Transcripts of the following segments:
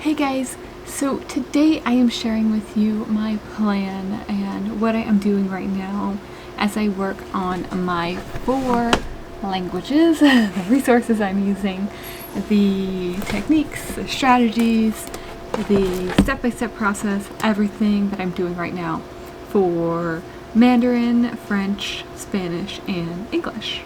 Hey guys, so today I am sharing with you my plan and what I am doing right now as I work on my 4 languages, the resources I'm using, the techniques, the strategies, the step-by-step process, everything that I'm doing right now for Mandarin, French, Spanish, and English.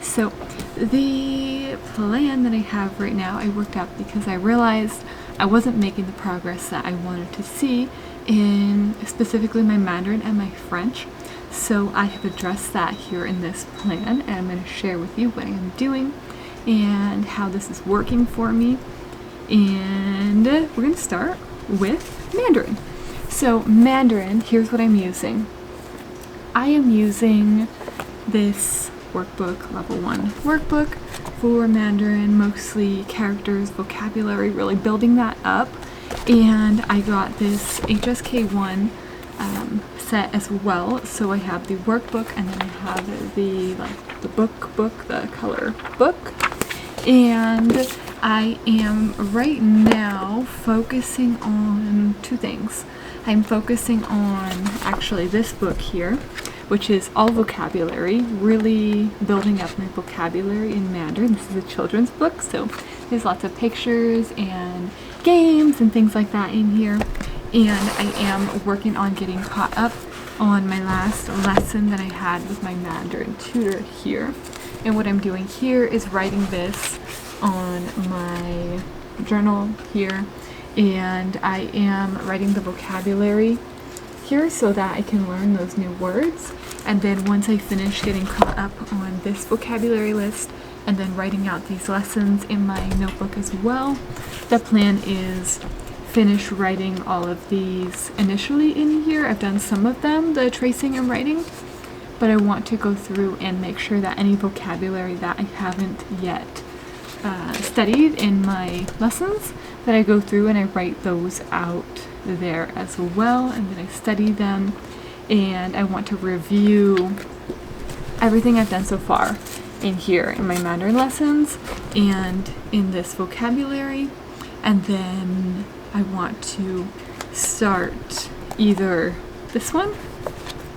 So the plan that I have right now I worked out because I realized I wasn't making the progress that I wanted to see in specifically my Mandarin and my French. So I have addressed that here in this plan, and I'm going to share with you what I am doing and how this is working for me. And we're going to start with Mandarin. So Mandarin, here's what I'm using. I am using this workbook, level 1 workbook for Mandarin, mostly characters, vocabulary, really building that up. And I got this HSK 1 set as well. So I have the workbook, and then I have the the color book. And I am right now focusing on 2 things. I'm focusing on actually this book here, which is all vocabulary, really building up my vocabulary in Mandarin. This is a children's book, so there's lots of pictures and games and things like that in here. And I am working on getting caught up on my last lesson that I had with my Mandarin tutor here. And what I'm doing here is writing this on my journal here, and I am writing the vocabulary here so that I can learn those new words. And then once I finish getting caught up on this vocabulary list and then writing out these lessons in my notebook as well, the plan is finish writing all of these initially in here. I've done some of them, the tracing and writing, but I want to go through and make sure that any vocabulary that I haven't yet studied in my lessons, that I go through and I write those out there as well, and then I study them. And I want to review everything I've done so far in here in my Mandarin lessons and in this vocabulary. And then I want to start either this one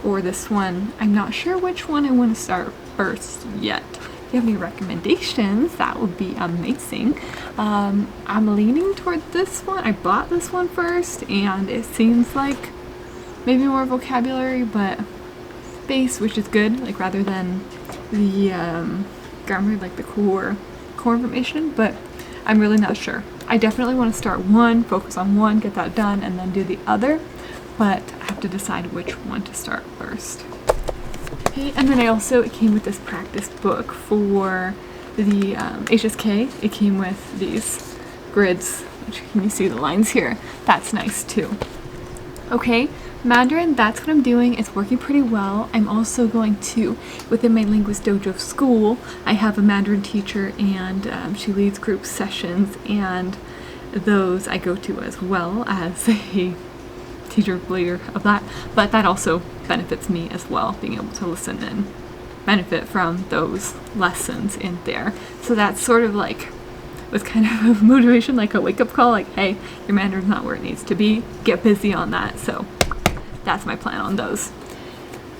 or this one. I'm not sure which one I want to start first yet. If you have any recommendations, that would be amazing. I'm leaning toward this one. I bought this one first, and it seems like maybe more vocabulary, but base, which is good, like rather than the grammar, like the core information, but I'm really not sure. I definitely want to start one, focus on one, get that done, and then do the other, but I have to decide which one to start first. Okay, and then it came with this practice book for the HSK. It came with these grids, which can you see the lines here? That's nice too. Okay, Mandarin, that's what I'm doing. It's working pretty well. I'm also going to, within my Linguist Dojo school, I have a Mandarin teacher, and she leads group sessions, and those I go to as well as a teacher leader of that. But that also benefits me as well, being able to listen and benefit from those lessons in there. So that's sort of like was kind of a motivation, like a wake-up call, like, hey, your Mandarin's not where it needs to be. Get busy on that. So that's my plan on those.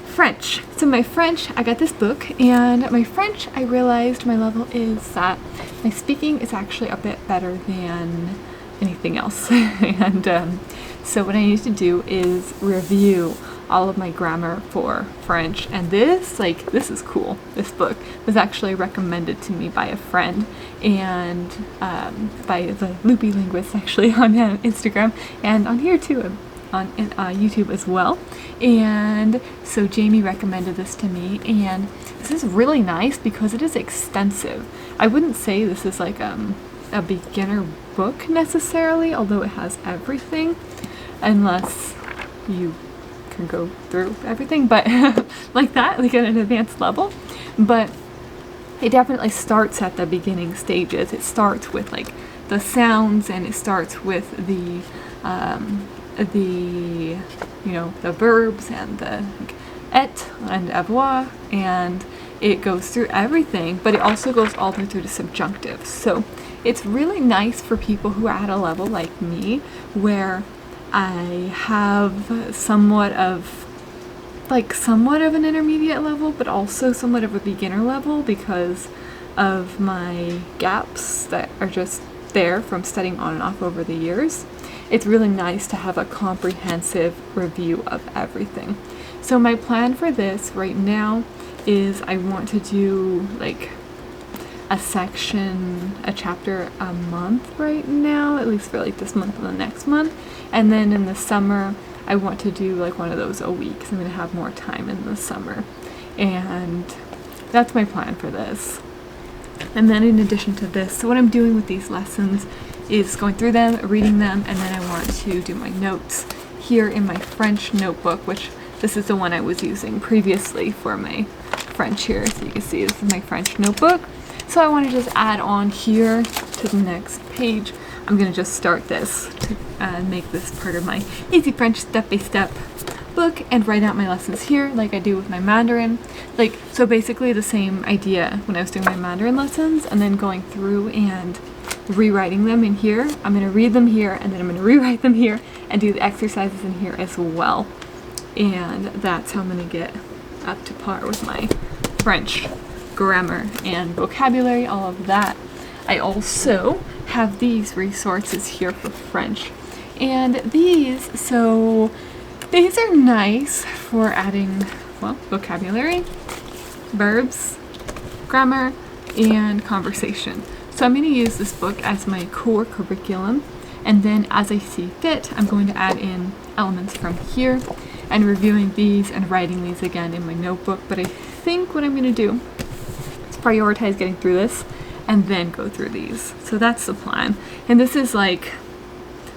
French. So my French, I got this book, and my French, I realized my level is that my speaking is actually a bit better than anything else. And so what I need to do is review all of my grammar for French. And this is cool. This book was actually recommended to me by a friend, and by the Loopy Linguist actually on Instagram, and on here too, on YouTube as well. And so Jamie recommended this to me, and this is really nice because it is extensive. I wouldn't say this is like a beginner book necessarily, although it has everything, unless you can go through everything, but like that, like at an advanced level. But it definitely starts at the beginning stages. It starts with like the sounds, and it starts with the verbs and the et and avoir, and it goes through everything, but it also goes all the way through to subjunctive. So it's really nice for people who are at a level like me where I have somewhat of an intermediate level, but also somewhat of a beginner level because of my gaps that are just there from studying on and off over the years. It's really nice to have a comprehensive review of everything. So my plan for this right now is I want to do like a chapter a month right now, at least for like this month and the next month. And then in the summer, I want to do like one of those a week, because I'm going to have more time in the summer. And that's my plan for this. And then in addition to this, so what I'm doing with these lessons is going through them, reading them, and then I want to do my notes here in my French notebook, which this is the one I was using previously for my French here. So you can see this is my French notebook. So I want to just add on here to the next page. I'm going to just start this to make this part of my Easy French step-by-step book and write out my lessons here like I do with my Mandarin. So basically the same idea when I was doing my Mandarin lessons, and then going through and rewriting them in here. I'm going to read them here, and then I'm going to rewrite them here and do the exercises in here as well. And that's how I'm going to get up to par with my French grammar and vocabulary, all of that. I also have these resources here for French. And these are nice for adding, well, vocabulary, verbs, grammar, and conversation. So I'm going to use this book as my core curriculum, and then as I see fit, I'm going to add in elements from here and reviewing these and writing these again in my notebook. But I think what I'm going to do is prioritize getting through this and then go through these. So that's the plan. And this is going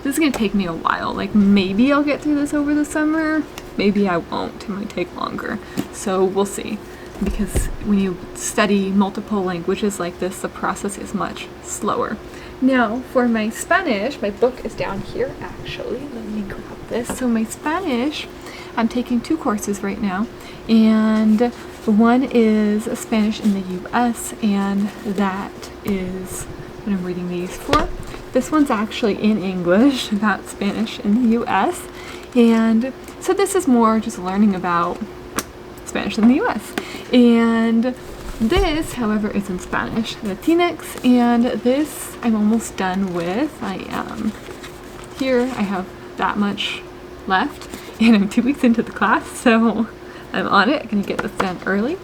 to take me a while. Like, maybe I'll get through this over the summer, maybe I won't. It might take longer. So we'll see. Because when you study multiple languages like this, the process is much slower. Now, for my Spanish, my book is down here actually. Let me grab this. So my Spanish, I'm taking 2 courses right now, and one is Spanish in the US, and that is what I'm reading these for. This one's actually in English, about Spanish in the US, and so this is more just learning about Spanish in the US. And this, however, is in Spanish, Latinx, and this I'm almost done with. Here I have that much left, and I'm 2 weeks into the class, so I'm on it. I'm going to get this done early.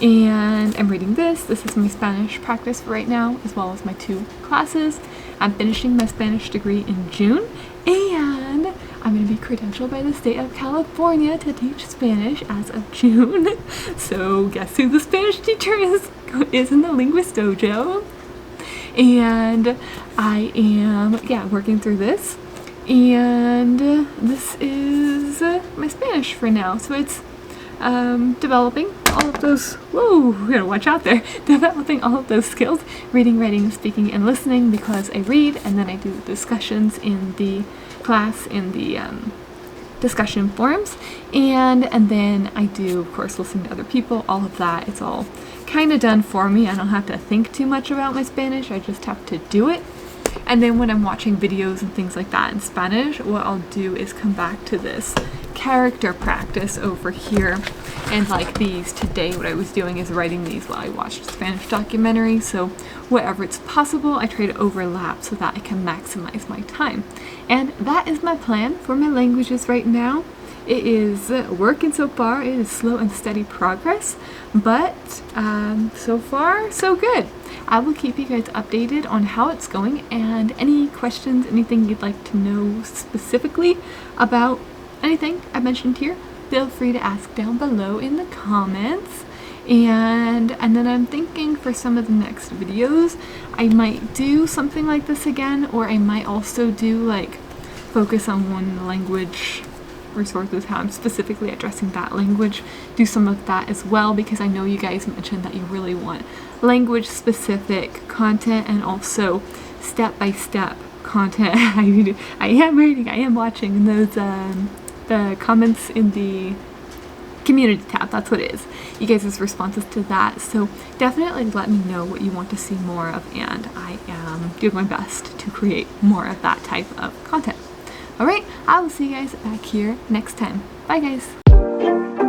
And I'm reading this. This is my Spanish practice for right now, as well as my 2 classes. I'm finishing my Spanish degree in June, and I'm going to be credentialed by the state of California to teach Spanish as of June. So guess who the Spanish teacher is in the Linguist DOJO. And I am, working through this. And this is my Spanish for now. So it's developing all of those, whoa, we gotta watch out there, developing all of those skills, reading, writing, speaking, and listening, because I read and then I do discussions in the class, in the discussion forums, and then I do, of course, listen to other people, all of that. It's all kind of done for me. I don't have to think too much about my Spanish, I just have to do it. And then when I'm watching videos and things like that in Spanish, what I'll do is come back to this character practice over here. And like these today, what I was doing is writing these while I watched a Spanish documentary. So wherever it's possible, I try to overlap so that I can maximize my time. And that is my plan for my languages right now. It is working so far. It is slow and steady progress, but so far, so good. I will keep you guys updated on how it's going, and any questions, anything you'd like to know specifically about anything I mentioned here, feel free to ask down below in the comments. And then I'm thinking for some of the next videos, I might do something like this again, or I might also do like focus on one language resources, how I'm specifically addressing that language, do some of that as well, because I know you guys mentioned that you really want language specific content and also step-by-step content. I am reading, I am watching those the comments in the community tab, that's what it is. You guys' responses to that. So definitely let me know what you want to see more of, and I am doing my best to create more of that type of content. Alright, I will see you guys back here next time. Bye guys!